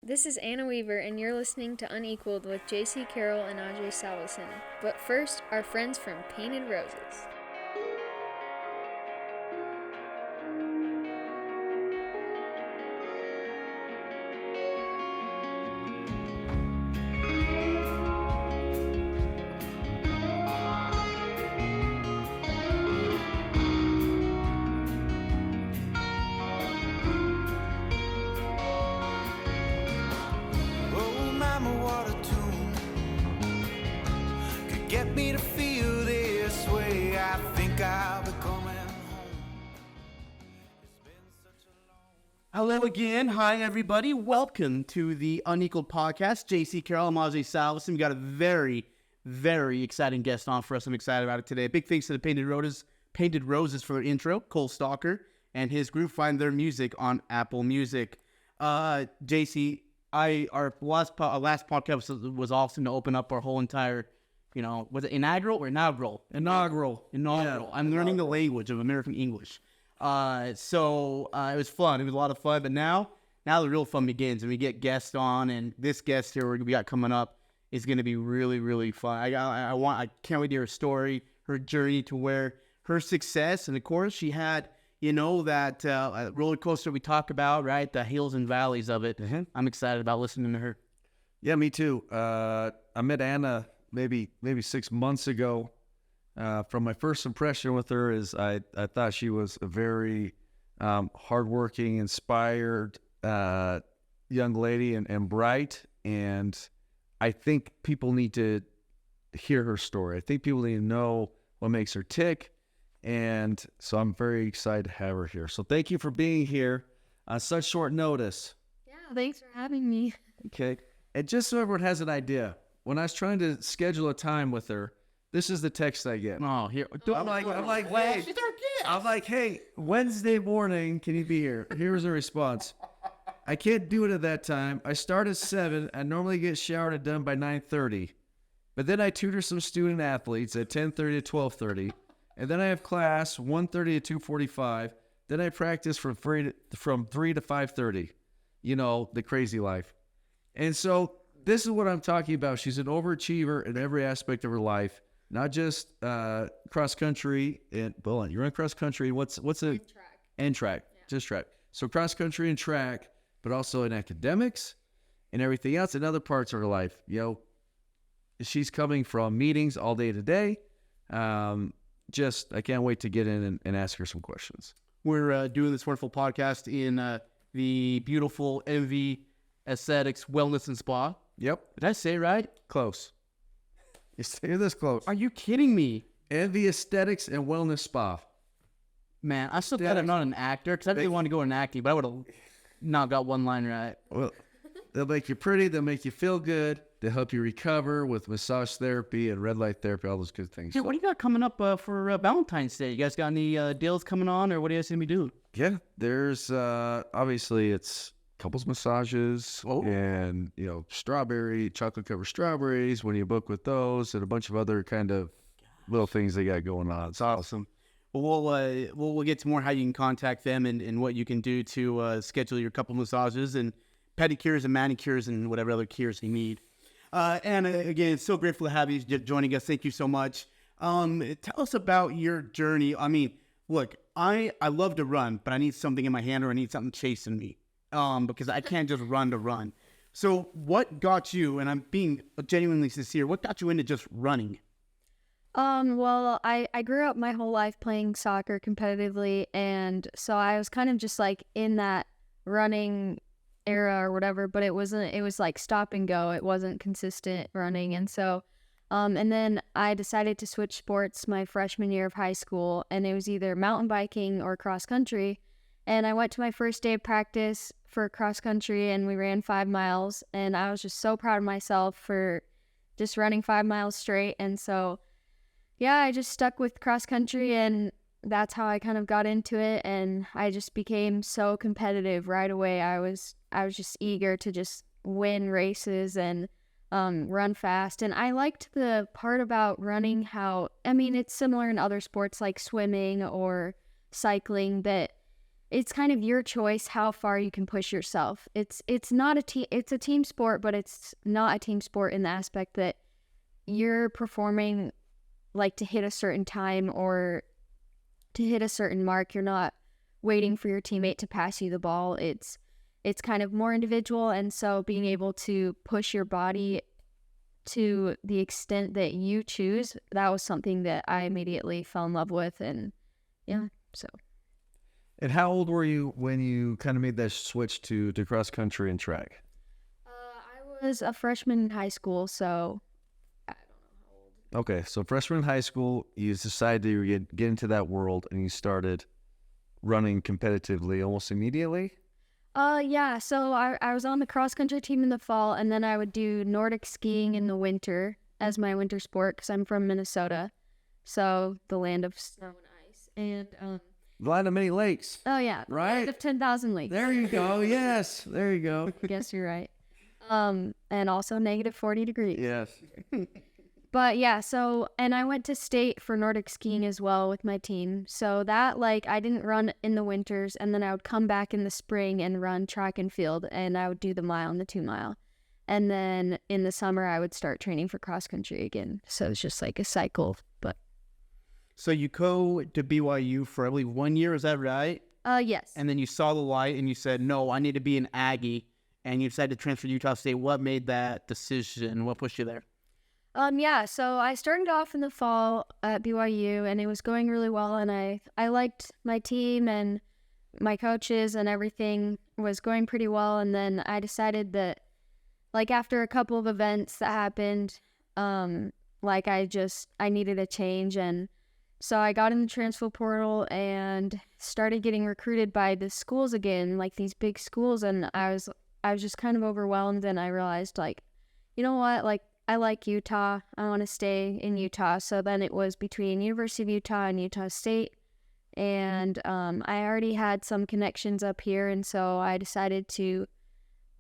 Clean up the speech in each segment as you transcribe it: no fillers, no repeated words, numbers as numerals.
This is Anna Weaver, and you're listening to Unequaled with JC Carroll and Ajay Salveson. But first, our friends from Painted Roses. Hello again. Hi, everybody. Welcome to the Unequaled podcast. JC Carroll and Ajay Salveson. We got a very, very exciting guest on for us. I'm excited about it today. Big thanks to the Painted Roses for their intro, Cole Stalker, and his group. Find their music on Apple Music. JC, our last podcast was awesome to open up our whole entire, was it inaugural or inaugural? Inaugural. Yeah, I'm learning the language of American English. So it was fun. It was a lot of fun. But now the real fun begins, and we get guests on. And this guest here we got coming up is going to be really, really fun. I can't wait to hear her story, her journey to where her success, and of course she had that roller coaster we talk about, right? The hills and valleys of it. Mm-hmm. I'm excited about listening to her. Yeah, me too. I met Anna maybe 6 months ago. From my first impression with her is I thought she was a very hardworking, inspired young lady and bright. And I think people need to hear her story. I think people need to know what makes her tick. And so I'm very excited to have her here. So thank you for being here on such short notice. Yeah, thanks for having me. Okay. And just so everyone has an idea, when I was trying to schedule a time with her, this is the text I get. Oh, here. I'm like, hey, Wednesday morning, can you be here? Here's a response. I can't do it at that time. I start at 7. I normally get showered and done by 9:30. But then I tutor some student athletes at 10:30 to 12:30. And then I have class 1:30 to 2:45. Then I practice from 3 to 5:30. The crazy life. And so this is what I'm talking about. She's an overachiever in every aspect of her life. Not just cross country you're in cross country. What's a track? And track, yeah. Just track. So cross country and track, but also in academics and everything else in other parts of her life. She's coming from meetings all day today. I can't wait to get in and ask her some questions. We're doing this wonderful podcast in the beautiful MV Aesthetics Wellness and Spa. Yep. Did I say it right? Close. You're this close. Are you kidding me? And the Aesthetics and Wellness Spa. Man, I still thought I'm not an actor because I didn't want to go in acting, but I would have not got one line right. Well, they'll make you pretty. They'll make you feel good. They'll help you recover with massage therapy and red light therapy, all those good things. Hey, what do you got coming up for Valentine's Day? You guys got any deals coming on, or what are you guys going to be doing? Yeah, there's obviously it's couples massages and chocolate covered strawberries when you book with those, and a bunch of other kind of little things they got going on. It's awesome. Well, we'll get to more how you can contact them and what you can do to schedule your couple massages and pedicures and manicures and whatever other cures you need. And again, so grateful to have you joining us. Thank you so much. Tell us about your journey. I mean, look, I love to run, but I need something in my hand or I need something chasing me. Because I can't just run to run. So what got you, and I'm being genuinely sincere, what got you into just running? Well, I grew up my whole life playing soccer competitively, and so I was kind of just like in that running era or whatever, but it was like stop and go. It wasn't consistent running. And so, and then I decided to switch sports my freshman year of high school, and it was either mountain biking or cross country. And I went to my first day of practice for cross country, and we ran 5 miles, and I was just so proud of myself for just running 5 miles straight. And so, yeah, I just stuck with cross country, and that's how I kind of got into it. And I just became so competitive right away. I was just eager to just win races and run fast. And I liked the part about running it's similar in other sports like swimming or cycling, that it's kind of your choice how far you can push yourself. It's not it's a team sport, but it's not a team sport in the aspect that you're performing like to hit a certain time or to hit a certain mark. You're not waiting for your teammate to pass you the ball. It's kind of more individual, and so being able to push your body to the extent that you choose, that was something that I immediately fell in love with. And yeah, so And how old were you when you kind of made that switch to cross country and track? I was a freshman in high school, so I don't know how old. Okay, so freshman in high school, you decided to get into that world, and you started running competitively almost immediately? Yeah, so I was on the cross country team in the fall, and then I would do Nordic skiing in the winter as my winter sport because I'm from Minnesota, so the land of snow and ice. And The land of many lakes. oh yeah, the land Right? of 10,000 lakes. There you go. Yes, there you go. Guess you're right. And also negative 40 degrees. Yes. But yeah, so, and I went to state for Nordic skiing as well with my team. So that, like, I didn't run in the winters, and then I would come back in the spring and run track and field, and I would do the mile and the 2 mile. And then in the summer, I would start training for cross country again. So it's just like a cycle. But So you go to BYU for, I believe, 1 year, is that right? yes. And then you saw the light and you said, no, I need to be an Aggie. And you decided to transfer to Utah State. What made that decision? What pushed you there? Yeah, so I started off in the fall at BYU, and it was going really well, and I liked my team and my coaches, and everything was going pretty well. And then I decided that, like, after a couple of events that happened, like, I needed a change. And so I got in the transfer portal and started getting recruited by the schools again, like these big schools, and I was just kind of overwhelmed, and I realized, like, you know what, like, I like Utah. I want to stay in Utah. So then it was between University of Utah and Utah State. And I already had some connections up here. And so I decided to,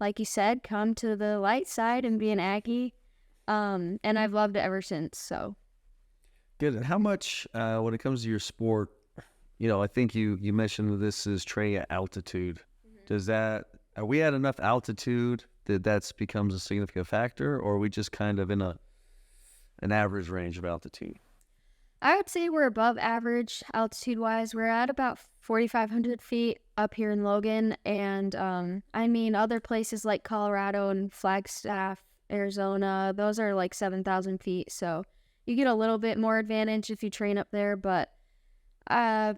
like you said, come to the light side and be an Aggie. And I've loved it ever since. So Good. And how much, when it comes to your sport, I think you mentioned that this is training at altitude. Are we at enough altitude that becomes a significant factor, or are we just kind of in an average range of altitude? I would say we're above average altitude-wise. We're at about 4,500 feet up here in Logan. And I mean, other places like Colorado and Flagstaff, Arizona, those are like 7,000 feet. So you get a little bit more advantage if you train up there. But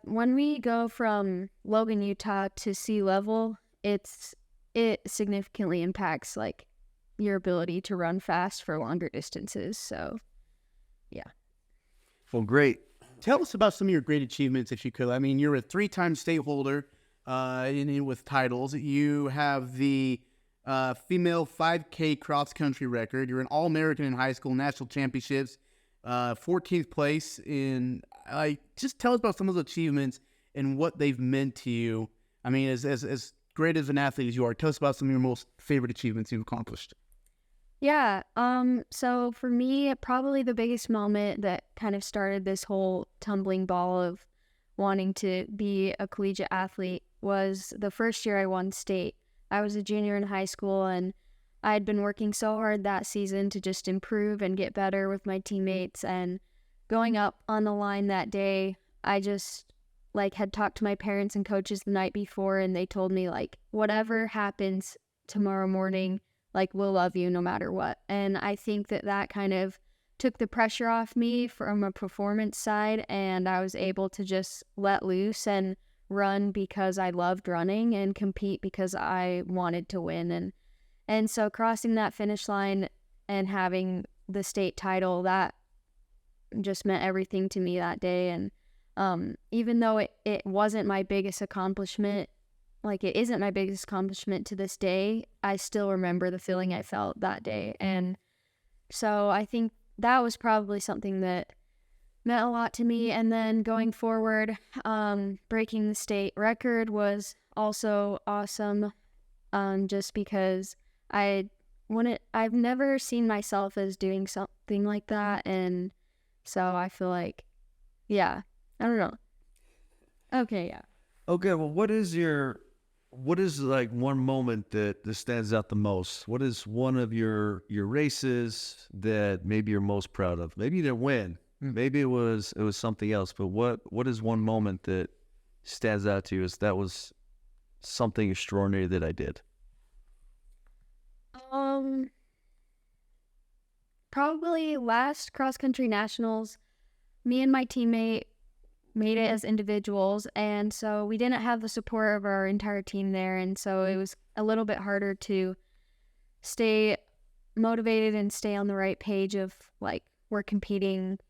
when we go from Logan, Utah to sea level, it significantly impacts like your ability to run fast for longer distances. So yeah. Well, great. Tell us about some of your great achievements, if you could. I mean, you're a 3-time state holder with titles. You have the female 5K cross country record. You're an All-American in high school, national championships, 14th place in. Just tell us about some of those achievements and what they've meant to you. I mean, as great as an athlete as you are, tell us about some of your most favorite achievements you've accomplished. Yeah, so for me, probably the biggest moment that kind of started this whole tumbling ball of wanting to be a collegiate athlete was the first year I won state. I was a junior in high school, and I had been working so hard that season to just improve and get better with my teammates. And going up on the line that day, I just had talked to my parents and coaches the night before, and they told me, like, whatever happens tomorrow morning, like, we'll love you no matter what. And I think that kind of took the pressure off me from a performance side, and I was able to just let loose and run because I loved running and compete because I wanted to win. And so crossing that finish line and having the state title, that just meant everything to me that day. And even though it wasn't my biggest accomplishment, like, it isn't my biggest accomplishment to this day, I still remember the feeling I felt that day. And so I think that was probably something that meant a lot to me. And then going forward, breaking the state record was also awesome, just because I've never seen myself as doing something like that. And so I feel like, yeah, I don't know. Okay, yeah. Okay, well, what is like one moment that stands out the most? What is one of your races that maybe you're most proud of? Maybe you didn't win. Maybe it was something else, but what is one moment that stands out to you as that was something extraordinary that I did? Um, Probably last cross country nationals, me and my teammate made it as individuals, and so we didn't have the support of our entire team there, and so it was a little bit harder to stay motivated and stay on the right page of like we're competing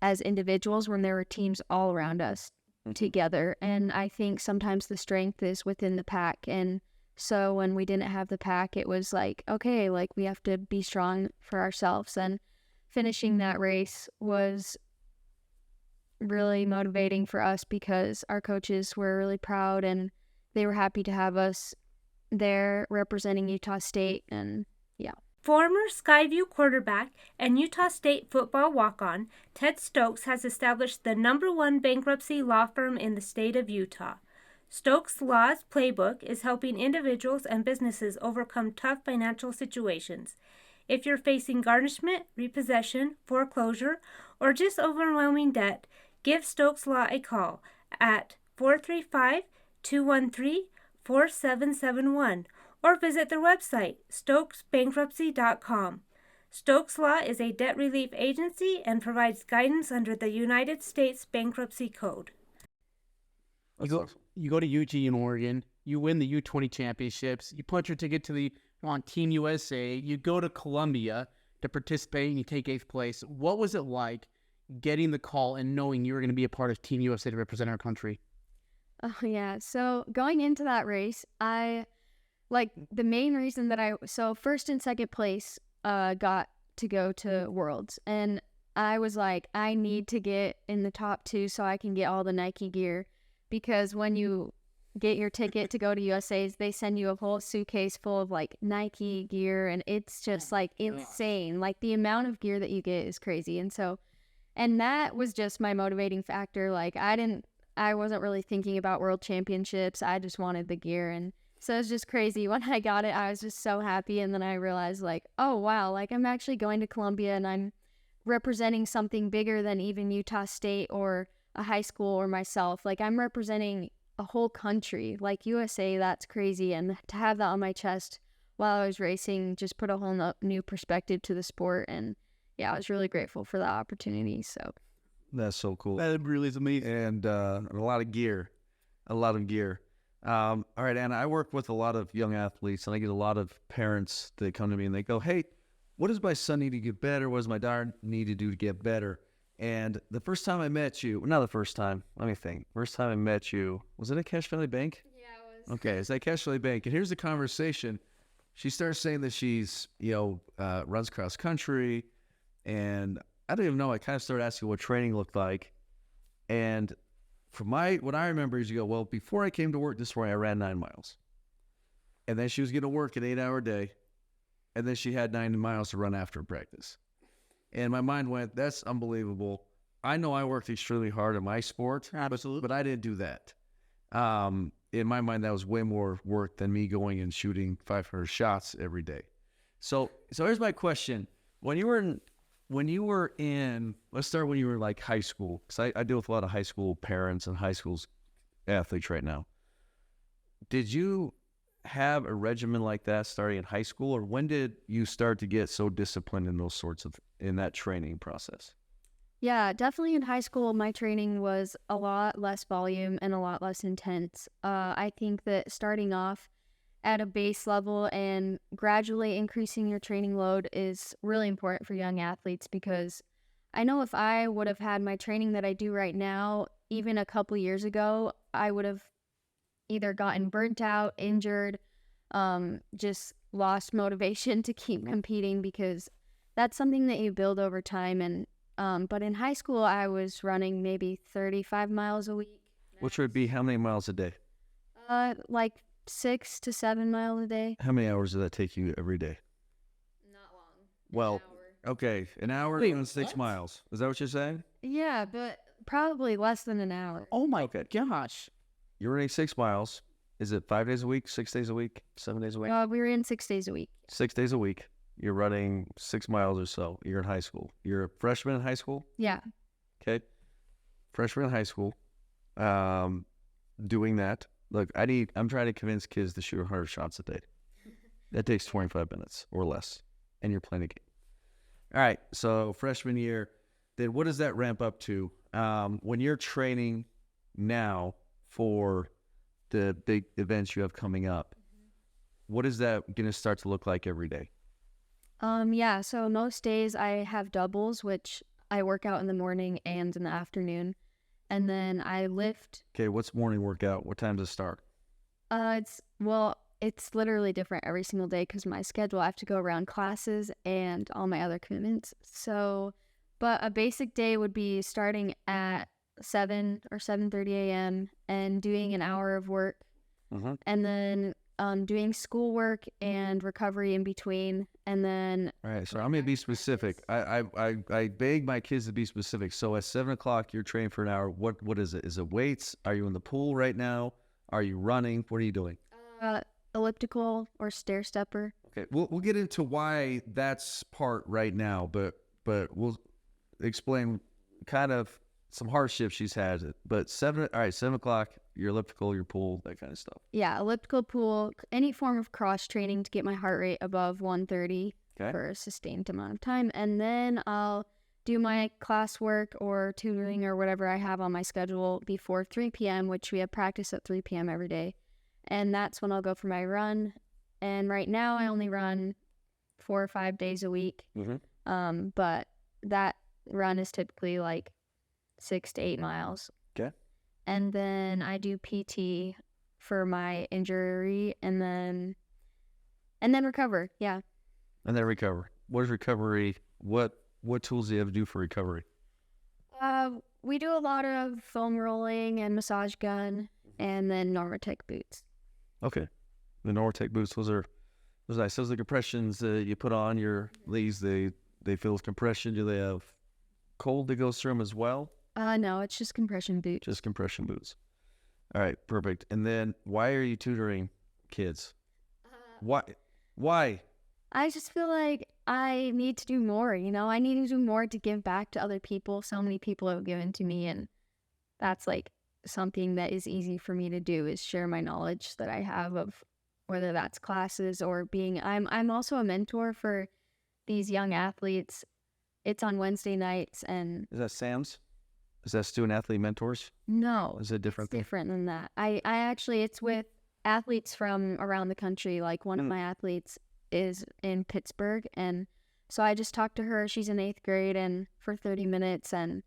as individuals when there were teams all around us together. And I think sometimes the strength is within the pack, and so when we didn't have the pack, it was like, okay, like we have to be strong for ourselves. And finishing that race was really motivating for us because our coaches were really proud and they were happy to have us there representing Utah State. And yeah. Former Skyview quarterback and Utah State football walk-on, Ted Stokes has established the #1 bankruptcy law firm in the state of Utah. Stokes Law's playbook is helping individuals and businesses overcome tough financial situations. If you're facing garnishment, repossession, foreclosure, or just overwhelming debt, give Stokes Law a call at 435-213-4771 or visit their website, stokesbankruptcy.com. Stokes Law is a debt relief agency and provides guidance under the United States Bankruptcy Code. You go to Eugene, Oregon, you win the U20 championships, you punch your ticket to the on Team USA, you go to Columbia to participate and you take 8th place. What was it like getting the call and knowing you were going to be a part of Team USA to represent our country? Oh, yeah. So going into that race, like the main reason that so first and second place got to go to Worlds, and I was like, I need to get in the top 2 so I can get all the Nike gear, because when you get your ticket to go to USA's, they send you a whole suitcase full of like Nike gear, and it's just like insane. Like the amount of gear that you get is crazy. And that was just my motivating factor. Like I wasn't really thinking about world championships. I just wanted the gear. And so it's just crazy. When I got it, I was just so happy. And then I realized like, oh wow, like I'm actually going to Columbia and I'm representing something bigger than even Utah State or a high school or myself. Like I'm representing a whole country. Like USA, that's crazy. And to have that on my chest while I was racing just put a whole new perspective to the sport. And yeah, I was really grateful for that opportunity. So That's so cool. That really is amazing. And a lot of gear. All right, Anna, I work with a lot of young athletes, and I get a lot of parents that come to me and they go, hey, what does my son need to get better? What does my daughter need to do to get better? And the first time I met you, not the first time, let me think. First time I met you, was it at Cache Valley Bank? yeah, it was. Okay, it's at Cache Valley Bank. And here's the conversation. She starts saying that she's, runs cross country. And I don't even know. I kind of started asking what training looked like. And what I remember is you go, well, before I came to work this morning, I ran 9 miles. And then she was going to work an 8-hour day. And then she had 9 miles to run after practice. And my mind went, that's unbelievable. I know I worked extremely hard in my sport. Absolutely. But I didn't do that. In my mind, that was way more work than me going and shooting 500 shots every day. So here's my question. When you were in, let's start when you were like high school, because I deal with a lot of high school parents and high school athletes right now. Did you have a regimen like that starting in high school, or when did you start to get so disciplined in that training process? Yeah, definitely in high school, my training was a lot less volume and a lot less intense. I think that starting off at a base level and gradually increasing your training load is really important for young athletes, because I know if I would have had my training that I do right now, even a couple years ago, I would have either gotten burnt out, injured, just lost motivation to keep competing, because that's something that you build over time. And but in high school, I was running maybe 35 miles a week. Which would be how many miles a day? Like 6 to 7 miles a day. How many hours did that take you every day? Not long. Well, okay, an hour and 6 miles. Is that what you're saying? Yeah, but probably less than an hour. Oh my gosh. you're running 6 miles. Is it 5 days a week, 6 days a week, 7 days a week? We were in 6 days a week. 6 days a week. You're running 6 miles or so. You're in high school. You're a freshman in high school? Yeah. Okay. Freshman in high school. Doing that. Look, I'm trying to convince kids to shoot 100 shots a day. That takes 25 minutes or less. And you're playing a game. All right. So freshman year, then what does that ramp up to? When you're training now for the big events you have coming up, what is that going to start to look like every day? Yeah, so most days I have doubles, which I work out in the morning and in the afternoon. And then I lift. Okay, what's morning workout? What time does it start? It's literally different every single day because my schedule, I have to go around classes and all my other commitments. So, but a basic day would be starting at 7 or 7:30 a.m. and doing an hour of work, and then doing schoolwork and recovery in between, and then. All right, so I'm gonna be specific. I beg my kids to be specific. So at 7 o'clock, you're training for an hour. What is it? Is it weights? Are you in the pool right now? Are you running? What are you doing? Elliptical or stair stepper. Okay, we'll get into why that's part right now, but we'll explain kind of some hardships she's had. But 7 o'clock, your elliptical, your pool, that kind of stuff. Yeah, elliptical, pool, any form of cross training to get my heart rate above 130 for a sustained amount of time. And then I'll do my classwork or tutoring or whatever I have on my schedule before 3 p.m., which we have practice at 3 p.m. every day. And that's when I'll go for my run. And right now I only run 4 or 5 days a week. But that run is typically like 6 to 8 miles. Okay. And then I do PT for my injury and then recover. Yeah. And then recover. What is recovery? What tools do you have to do for recovery? We do a lot of foam rolling and massage gun and then Normatec boots. Okay. The Normatec boots, those nice. Those are the compressions you put on your legs. They feel compression. Do they have cold that goes through them as well? No, it's just compression boots. Just compression boots. All right, perfect. And then why are you tutoring kids? Why? I just feel like I need to do more, I need to do more to give back to other people. So many people have given to me, and that's like something that is easy for me to do, is share my knowledge that I have of whether that's classes or I'm also a mentor for these young athletes. It's on Wednesday nights. And is that Sam's? Is that student athlete mentors? No. Is it different? It's different than that. I actually, it's with athletes from around the country. Like one of my athletes is in Pittsburgh, and so I just talked to her. She's in 8th grade, and for 30 minutes, and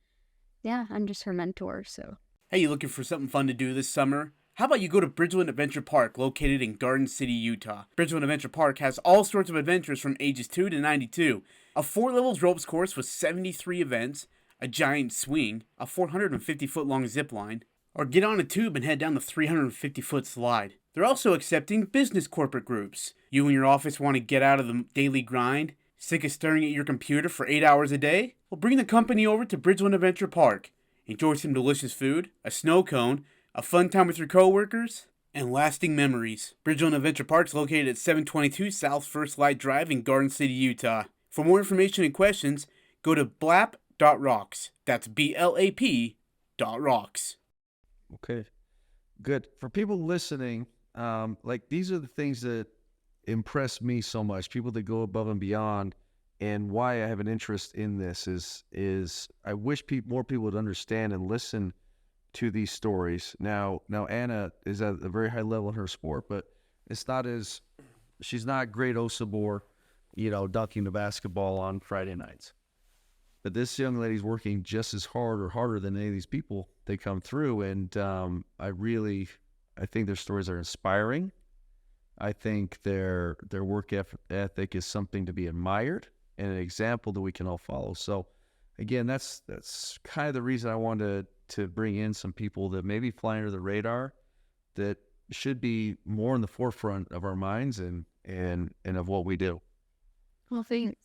yeah, I'm just her mentor. So Hey, you looking for something fun to do this summer? How about you go to Bridgeland Adventure Park, located in Garden City, Utah. Bridgeland Adventure Park has all sorts of adventures from ages 2 to 92. A 4-levels ropes course with 73 events, a giant swing, a 450-foot-long zip line, or get on a tube and head down the 350-foot slide. They're also accepting business corporate groups. You and your office want to get out of the daily grind? Sick of staring at your computer for 8 hours a day? Well, bring the company over to Bridgeland Adventure Park. Enjoy some delicious food, a snow cone, a fun time with your coworkers, and lasting memories. Bridgeland Adventure Park is located at 722 South First Light Drive in Garden City, Utah. For more information and questions, go to blap.rocks. That's BLAP.rocks. Okay, good. For people listening, these are the things that impress me so much. People that go above and beyond, and why I have an interest in this is I wish more people would understand and listen to these stories. Now Anna is at a very high level in her sport, but she's not great Osabor, dunking the basketball on Friday nights. But this young lady's working just as hard or harder than any of these people they come through. And I think their stories are inspiring. I think their work ethic is something to be admired and an example that we can all follow. So again, that's kind of the reason I wanted to bring in some people that maybe fly under the radar, that should be more in the forefront of our minds and of what we do. Well, thanks.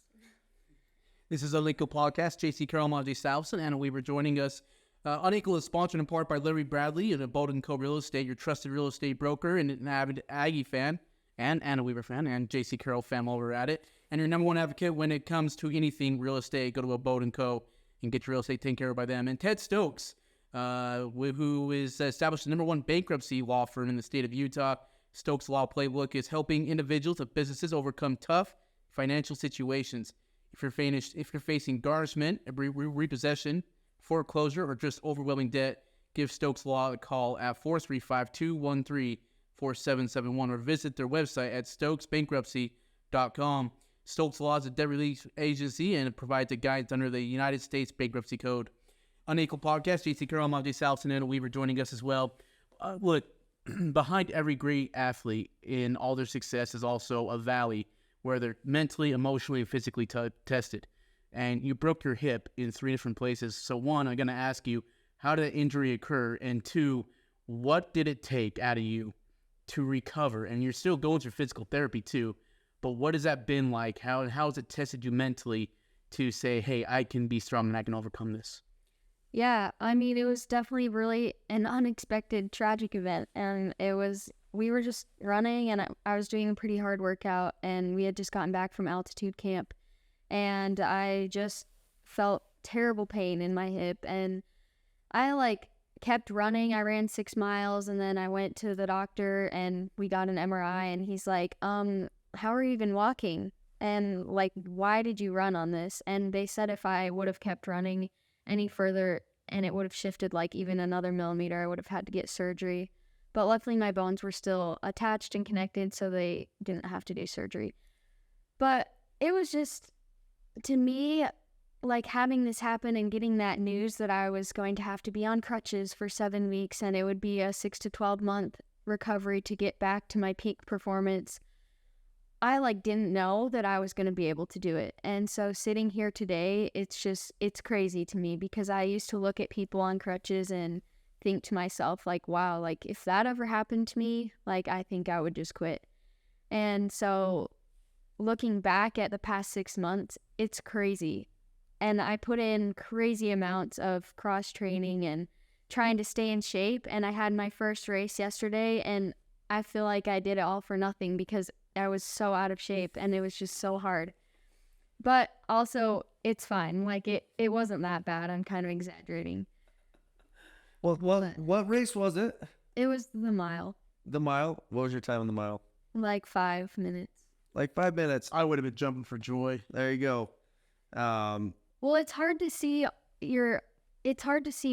This is Unequaled Podcast. JC Carroll, Monty Salvson, Anna Weaver joining us. Unequaled is sponsored in part by Larry Bradley and Bold & Co. Real Estate, your trusted real estate broker and an avid Aggie fan, and Anna Weaver fan, and JC Carroll fan while we're at it. And your number one advocate when it comes to anything real estate. Go to Bold & Co. and get your real estate taken care of by them. And Ted Stokes, who is established the number one bankruptcy law firm in the state of Utah. Stokes Law Playbook is helping individuals and businesses overcome tough financial situations. If you're facing garnishment, repossession, foreclosure, or just overwhelming debt, give Stokes Law a call at 435-213-4771 or visit their website at stokesbankruptcy.com. Stokes Law is a debt relief agency and it provides a guidance under the United States Bankruptcy Code. Unequal Podcast, JC Carroll, Monty Salson, and Anna Weaver joining us as well. Look, behind every great athlete in all their success is also a valley where they're mentally, emotionally, and physically tested. And you broke your hip in 3 different places. So 1, I'm going to ask you, how did the injury occur? And 2, what did it take out of you to recover? And you're still going through physical therapy too, but what has that been like? How has it tested you mentally to say, hey, I can be strong and I can overcome this? Yeah, I mean, it was definitely really an unexpected, tragic event. And we were just running and I was doing a pretty hard workout and we had just gotten back from altitude camp. And I just felt terrible pain in my hip. And I kept running. I ran 6 miles and then I went to the doctor and we got an MRI and he's like, how are you even walking? And why did you run on this? And they said if I would have kept running any further and it would have shifted even another millimeter, I would have had to get surgery. But luckily my bones were still attached and connected, so they didn't have to do surgery. But it was just, to me, having this happen and getting that news that I was going to have to be on crutches for 7 weeks and it would be a 6 to 12 month recovery to get back to my peak performance, I didn't know that I was going to be able to do it. And so sitting here today, it's crazy to me because I used to look at people on crutches and think to myself, wow, if that ever happened to me, I think I would just quit. And so looking back at the past 6 months, it's crazy. And I put in crazy amounts of cross training and trying to stay in shape. And I had my first race yesterday and I feel like I did it all for nothing because I was so out of shape and it was just so hard. But also, it's fine. It wasn't that bad. I'm kind of exaggerating. Well, what race was it? It was the mile. The mile? What was your time on the mile? 5 minutes. 5 minutes. I would have been jumping for joy. There you go. Well, it's hard to see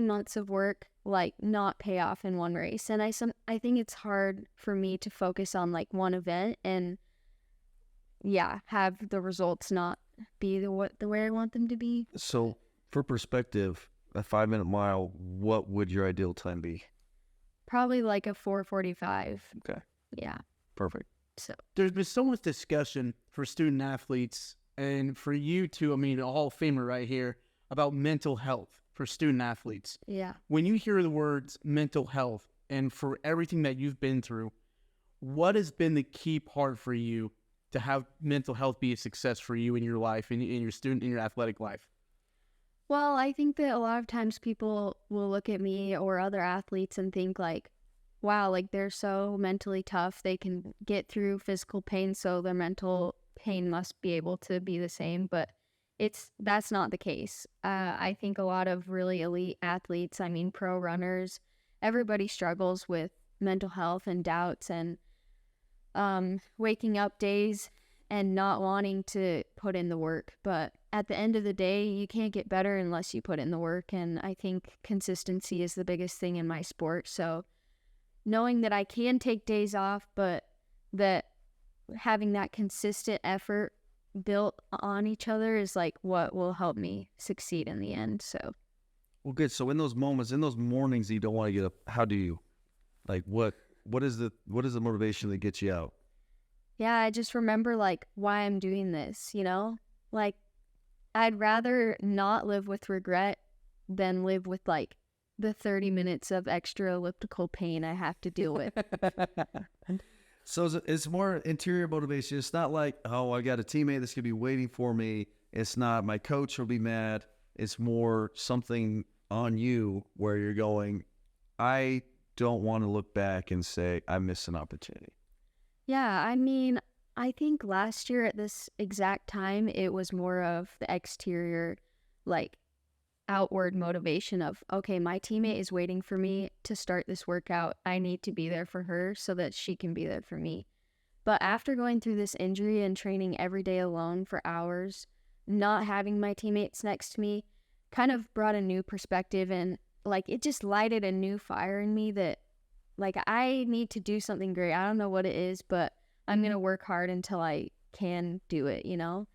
months of work not pay off in one race, and I think it's hard for me to focus on one event and have the results not be the way I want them to be. So for perspective, a 5 minute mile, what would your ideal time be? Probably a 4:45. Okay. Yeah. Perfect. So There's been so much discussion for student athletes and for you two, a Hall of Famer right here, about mental health for student athletes. yeah. When you hear the words mental health and for everything that you've been through, what has been the key part for you to have mental health be a success for you in your life, in your athletic life? Well, I think that a lot of times people will look at me or other athletes and think wow, they're so mentally tough. They can get through physical pain, so their mental pain must be able to be the same. But that's not the case. I think a lot of really elite athletes, pro runners, everybody struggles with mental health and doubts and waking up days and not wanting to put in the work. But at the end of the day, you can't get better unless you put in the work. And I think consistency is the biggest thing in my sport. So knowing that I can take days off, but that having that consistent effort built on each other is what will help me succeed in the end. So Well, good. So in those moments, in those mornings that you don't want to get up, how do you, what is the motivation that gets you out? yeah, I just remember why I'm doing this, I'd rather not live with regret than live with the 30 minutes of extra elliptical pain I have to deal with. So it's more interior motivation. It's not oh, I got a teammate that's going to be waiting for me. It's not my coach will be mad. It's more something on you where you're going, I don't want to look back and say I missed an opportunity? Yeah, I mean, I think last year at this exact time, it was more of the exterior, like outward motivation of, okay, my teammate is waiting for me to start this workout. I need to be there for her so that she can be there for me. But after going through this injury and training every day alone for hours, not having my teammates next to me kind of brought a new perspective, and like it just lighted a new fire in me that like I need to do something great. I don't know what it is, but I'm going to work hard until I can do it, you know?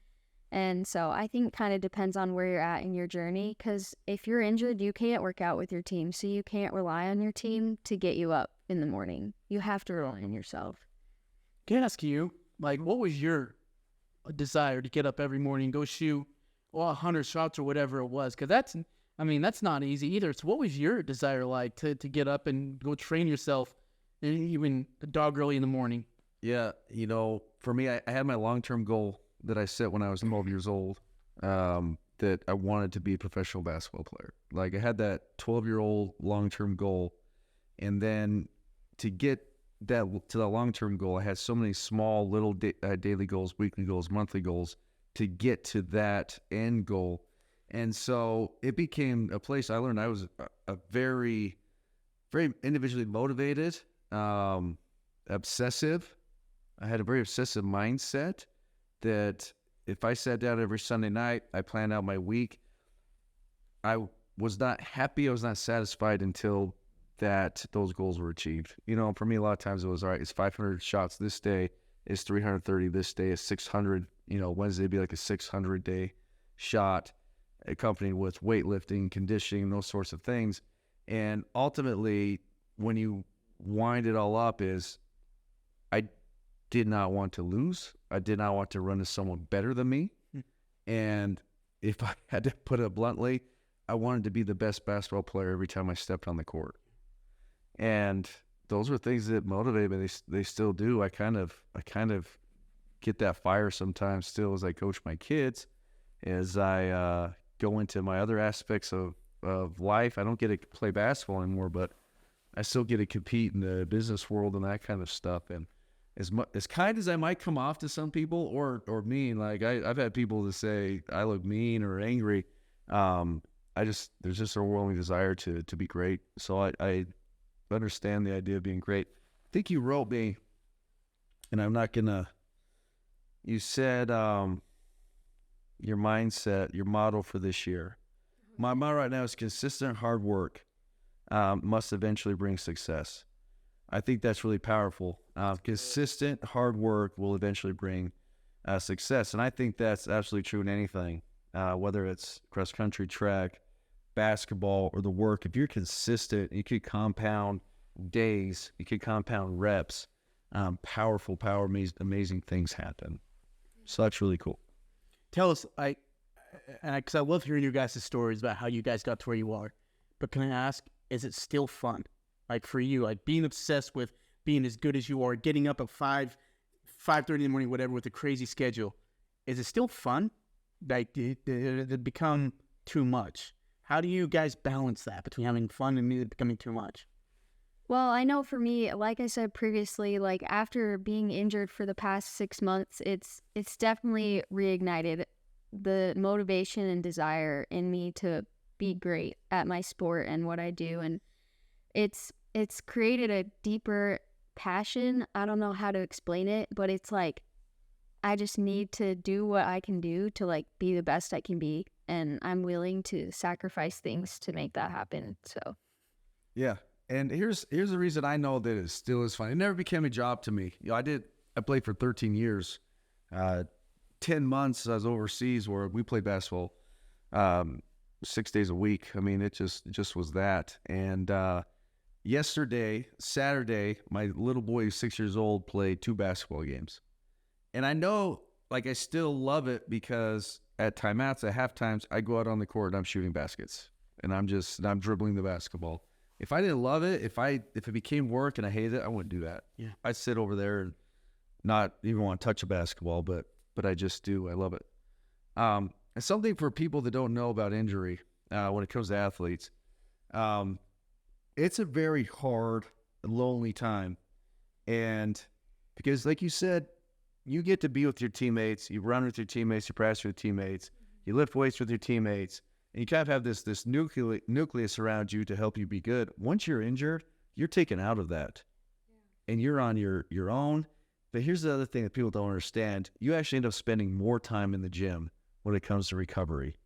And so I think kind of depends on where you're at in your journey, because if you're injured, you can't work out with your team. So you can't rely on your team to get you up in the morning. You have to rely on yourself. Can I ask you, like, what was your desire to get up every morning, go shoot 100 shots or whatever it was? Because that's not easy either. So what was your desire like to get up and go train yourself, even a dog early in the morning? Yeah, for me, I had my long-term goal that I set when I was 12 years old, that I wanted to be a professional basketball player. Like I had that 12-year-old long-term goal, and then to get that to the long-term goal, I had so many small little daily goals, weekly goals, monthly goals to get to that end goal. And so it became a place I learned I was a very, very individually motivated, obsessive. I had a very obsessive mindset that if I sat down every Sunday night, I planned out my week. I was not happy. I was not satisfied until those goals were achieved. For me, a lot of times it was, all right, it's 500 shots this day. It's 330 this day. It's 600. Wednesday would be like a 600-day shot accompanied with weightlifting, conditioning, those sorts of things. And ultimately, when you wind it all up, is I did not want to lose. I did not want to run to someone better than me. And if I had to put it bluntly, I wanted to be the best basketball player every time I stepped on the court. And those were things that motivated me. They still do. I kind of get that fire sometimes still as I coach my kids, as I go into my other aspects of life. I don't get to play basketball anymore, but I still get to compete in the business world and that kind of stuff. And as kind as I might come off to some people or mean, like I've had people to say I look mean or angry. There's just a overwhelming desire to be great. So I understand the idea of being great. I think you wrote me, and I'm not gonna. You said your mindset, your motto for this year. My motto right now is consistent hard work must eventually bring success. I think that's really powerful. Consistent hard work will eventually bring success, and I think that's absolutely true in anything, whether it's cross country, track, basketball, or the work. If you're consistent, you could compound days, you could compound reps. Amazing things happen. So that's really cool. Tell us, because I love hearing your guys' stories about how you guys got to where you are. But can I ask, is it still fun? Like for you, like being obsessed with being as good as you are, getting up at 5:30 in the morning, whatever, with a crazy schedule. Is it still fun? Like, did it become too much? How do you guys balance that between having fun and it becoming too much? Well, I know for me, like I said previously, like after being injured for the past 6 months, it's definitely reignited the motivation and desire in me to be great at my sport and what I do. And it's created a deeper passion. I don't know how to explain it, but it's like I just need to do what I can do to like be the best I can be, and I'm willing to sacrifice things to make that happen. So yeah. And here's the reason I know that it still is fun. It never became a job to me. I played for 13 years. 10 months I was overseas where we played basketball 6 days a week. I mean, it just was that. And Saturday, my little boy who's 6 years old played 2 basketball games. And I know, like, I still love it because at timeouts, at half times, I go out on the court and I'm shooting baskets. And I'm dribbling the basketball. If I didn't love it, if it became work and I hated it, I wouldn't do that. Yeah. I'd sit over there and not even want to touch a basketball, but I just do. I love it. It's something for people that don't know about injury when it comes to athletes. It's a very hard, lonely time. And because, like you said, you get to be with your teammates, you run with your teammates, you practice with your teammates, you lift weights with your teammates, and you kind of have this nucleus around you to help you be good. Once you're injured, you're taken out of that, and you're on your own. But here's the other thing that people don't understand. You actually end up spending more time in the gym when it comes to recovery.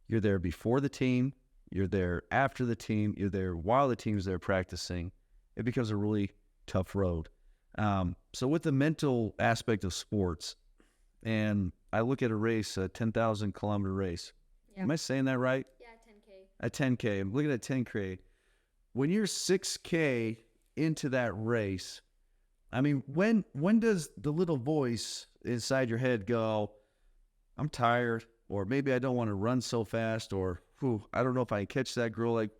You're there before the team, you're there after the team, you're there while the team's there practicing. It becomes a really tough road. So with the mental aspect of sports, and I look at a race, a 10,000 kilometer race. Yeah. Am I saying that right? Yeah, 10K. A 10K. I'm looking at 10K. When you're 6K into that race, I mean, when does the little voice inside your head go, I'm tired, or maybe I don't want to run so fast, or I don't know if I can catch that girl? Like,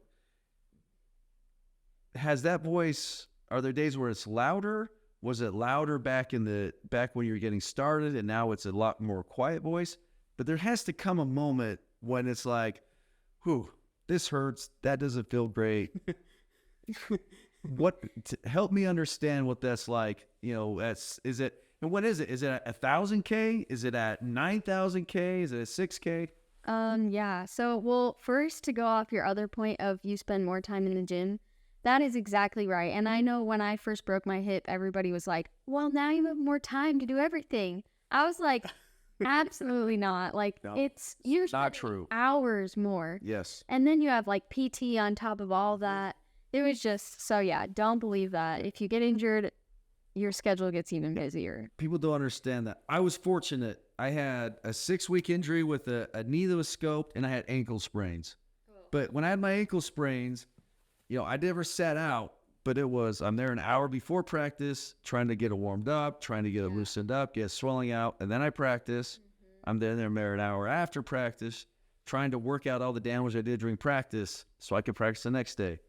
has that voice, are there days where it's louder? Was it louder back when you were getting started, and now it's a lot more quiet voice? But there has to come a moment when it's like, this hurts, that doesn't feel great. Help me understand what that's like. Is it at 1,000K? Is it at 9,000K? Is it at 6K? Yeah. So, well, first, to go off your other point of you spend more time in the gym, that is exactly right. And I know when I first broke my hip, everybody was like, well, now you have more time to do everything. I was like, absolutely not. Like, No, you're not spending true. hours more. Yes. And then you have like PT on top of all that. It was just, so yeah, don't believe that. If you get injured, your schedule gets even busier. People don't understand that. I was fortunate. I had a 6-week injury with a knee that was scoped, and I had ankle sprains. But when I had my ankle sprains, I never sat out, but I'm there an hour before practice, trying to get it warmed up, trying to get it loosened up, get swelling out, and then I practice. I'm there an hour after practice, trying to work out all the damage I did during practice so I could practice the next day.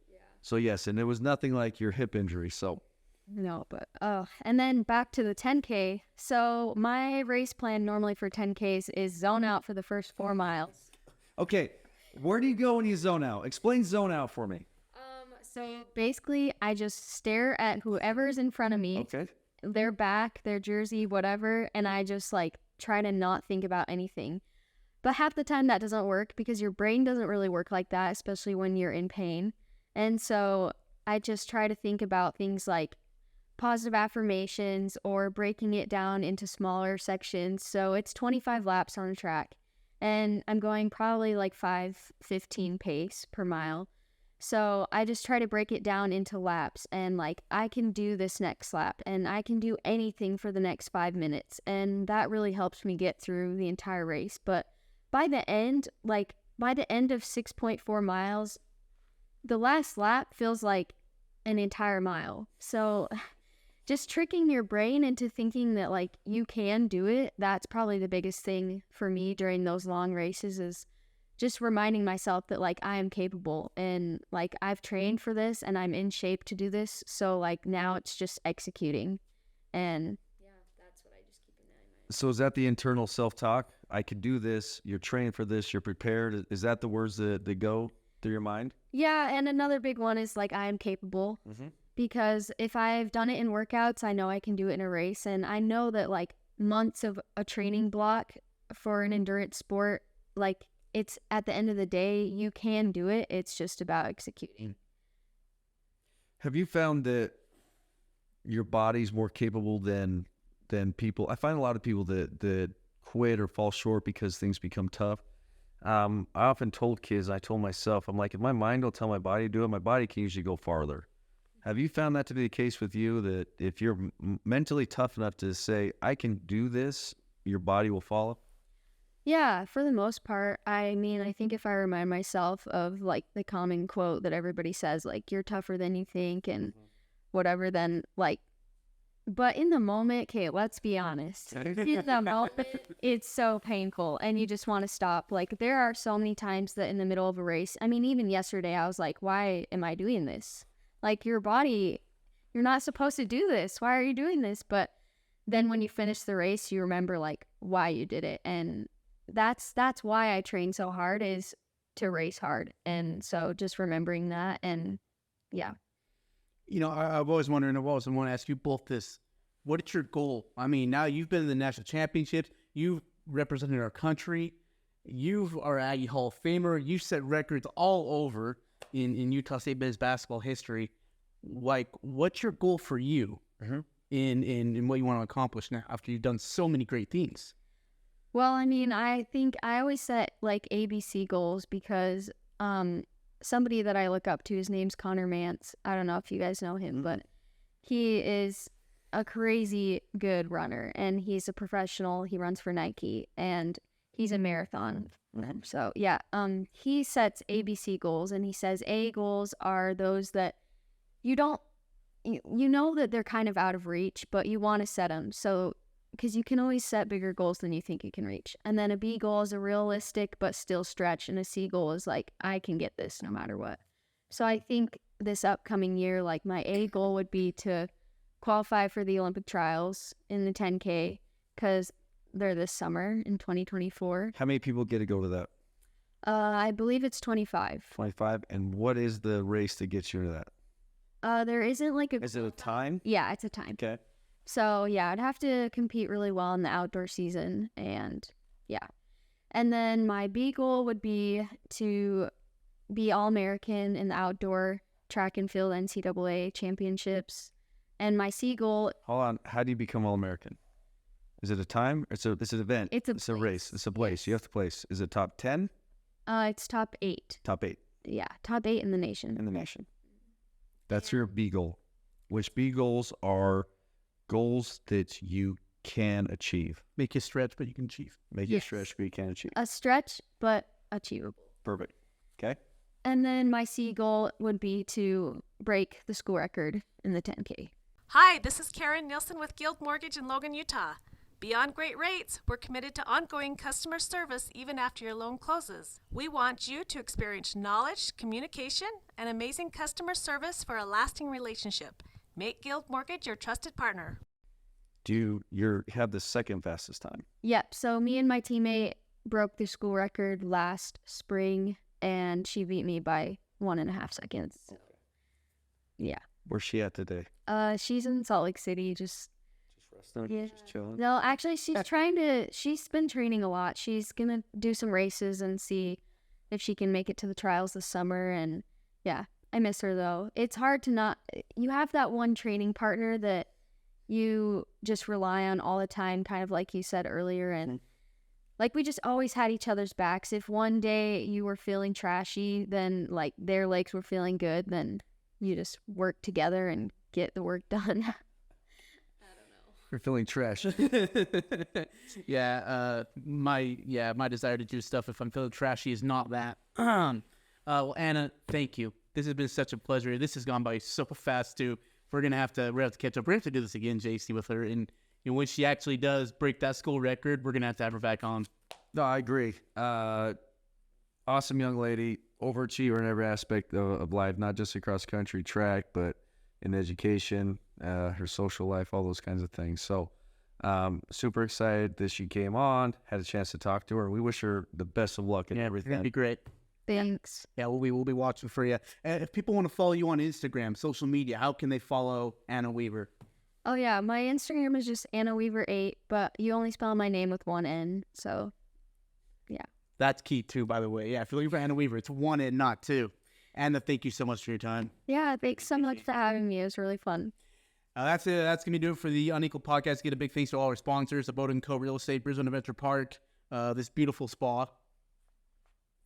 So yes, and it was nothing like your hip injury. So no, but and then back to the 10K. So my race plan normally for 10Ks is zone out for the first 4 miles. Okay, where do you go when you zone out? Explain zone out for me. So basically, I just stare at whoever's in front of me, Okay. their back, their jersey, whatever, and I just like try to not think about anything. But half the time that doesn't work because your brain doesn't really work like that, especially when you're in pain. And so I just try to think about things like positive affirmations or breaking it down into smaller sections. So it's 25 laps on a track, and I'm going probably like 5:15 pace per mile. So I just try to break it down into laps, and like I can do this next lap and I can do anything for the next 5 minutes. And that really helps me get through the entire race. But by the end of 6.4 miles, the last lap feels like an entire mile. So just tricking your brain into thinking that like you can do it, that's probably the biggest thing for me during those long races, is just reminding myself that like I am capable and like I've trained for this and I'm in shape to do this. So like now it's just executing. And yeah, that's what I just keep in mind. So is that the internal self-talk? I could do this. You're trained for this. You're prepared. Is that the words that go through your mind? Yeah, and another big one is like I am capable. Because if I've done it in workouts, I know I can do it in a race. And I know that like months of a training block for an endurance sport, like it's at the end of the day, you can do it. It's just about executing. Have you found that your body's more capable than people? I find a lot of people that quit or fall short because things become tough. I often told kids, I told myself, I'm like, if my mind will tell my body to do it, my body can usually go farther. Have you found that to be the case with you, that if you're mentally tough enough to say, I can do this, your body will follow? Yeah, for the most part. I mean, I think if I remind myself of like the common quote that everybody says, like, you're tougher than you think and whatever, then like, but in the moment, okay, let's be honest. In the moment, it's so painful and you just want to stop. Like, there are so many times that in the middle of a race, I mean, even yesterday, I was like, why am I doing this? Like, your body, you're not supposed to do this. Why are you doing this? But then when you finish the race, you remember like why you did it. And that's why I train so hard, is to race hard. And so just remembering that, and yeah. I've always wondered, and I've always want to ask you both this. What is your goal? I mean, now you've been in the national championships. You've represented our country. You are an Aggie Hall of Famer. You set records all over in Utah State men's basketball history. Like, what's your goal for you in what you want to accomplish now after you've done so many great things? Well, I mean, I think I always set like ABC goals because somebody that I look up to, his name's Connor Mance. I don't know if you guys know him, but he is a crazy good runner, and he's a professional. He runs for Nike, and he's a marathon. So yeah, he sets ABC goals, and he says A goals are those that you know that they're kind of out of reach, but you want to set them. So because you can always set bigger goals than you think you can reach. And then a B goal is a realistic but still stretch, and a C goal is like, I can get this no matter what. So I think this upcoming year, like my A goal would be to qualify for the Olympic trials in the 10K, because they're this summer in 2024. How many people get to go to that? I believe it's 25. 25. And what is the race that gets you into that? There isn't like a... Is it a time? Yeah, it's a time. Okay. So yeah, I'd have to compete really well in the outdoor season, and yeah. And then my B goal would be to be All-American in the outdoor track and field NCAA championships. And my C goal... Hold on. How do you become All-American? Is it a time? It's an event. It's a race. It's a place. You have to place. Is it top 10? It's top 8. Top 8. Yeah, top 8 in the nation. In the nation. That's your B goal. Which B goals are goals that you can achieve. Make you stretch, but you can achieve. Make you stretch, but you can achieve. A stretch, but achievable. Perfect. Okay. And then my C goal would be to break the school record in the 10K. Hi, this is Karen Nielsen with Guild Mortgage in Logan, Utah. Beyond great rates, we're committed to ongoing customer service even after your loan closes. We want you to experience knowledge, communication, and amazing customer service for a lasting relationship. Make Guild Mortgage your trusted partner. You have the second fastest time. Yep. So me and my teammate broke the school record last spring, and she beat me by 1.5 seconds. Yeah. Where's she at today? She's in Salt Lake City, just resting, yeah. just chilling. No, actually, she's been training a lot. She's gonna do some races and see if she can make it to the trials this summer. And yeah, I miss her though. It's hard to not. You have that one training partner that you just rely on all the time, kind of like you said earlier, and like we just always had each other's backs. If one day you were feeling trashy, then like their legs were feeling good, then you just work together and get the work done. You're feeling trash. My desire to do stuff if I'm feeling trashy is not that. Well, Anna, thank you. This has been such a pleasure. This has gone by so fast too. We're gonna have to catch up. We're gonna have to do this again, JC, with her. And when she actually does break that school record, we're gonna have to have her back on. No, I agree. Awesome young lady, overachiever in every aspect of life, not just across country track, but in education, her social life, all those kinds of things. So super excited that she came on, had a chance to talk to her. We wish her the best of luck in everything. That'd be great. Thanks. Yeah, we'll be watching for you. If people want to follow you on Instagram, social media, how can they follow Anna Weaver? Oh yeah, my Instagram is just Anna Weaver 8, but you only spell my name with one N, so yeah. That's key too, by the way. Yeah, if you're looking for Anna Weaver, it's one N, not two. Anna, thank you so much for your time. Yeah, thanks so much for having me. It was really fun. That's it. That's going to do it for the Unequaled podcast. Get a big thanks to all our sponsors, the Boat & Co. Real Estate, Brisbane Adventure Park, this beautiful spa.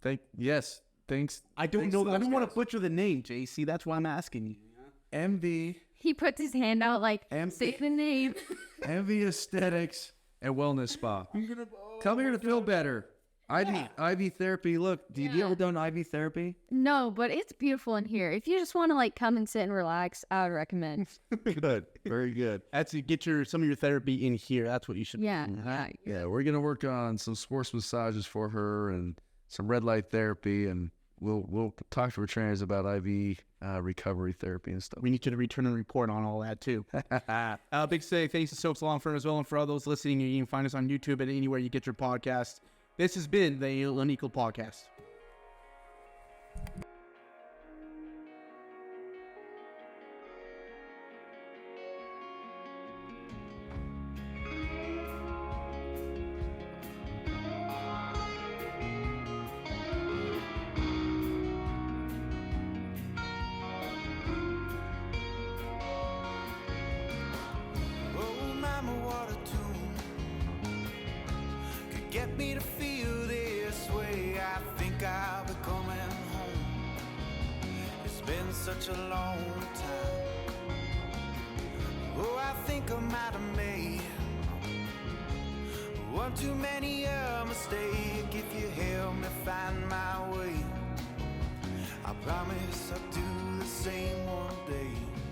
Thanks. I don't want to butcher the name, JC. That's why I'm asking you. MV. He puts his hand out like, say the name. MV Aesthetics and Wellness Spa. Come here to feel better. IV therapy. Look, have you ever done IV therapy? No, but it's beautiful in here. If you just want to like come and sit and relax, I would recommend. Good. Very good. That's to get some of your therapy in here. That's what you should Yeah. do. Yeah, we're going to work on some sports massages for her and some red light therapy, and we'll talk to her trainers about IV recovery therapy and stuff. We need you to return and report on all that too. Big thanks to Soaps Law Firm as well, and for all those listening, you can find us on YouTube and anywhere you get your podcast. This has been the Unequaled podcast. Oh, mama, what a tune could get me to feel this way. I think I'll be coming home. It's been such a long time. Oh, I think I might have made one too many a mistake. If you help me find my way, I promise I'll do the same one day.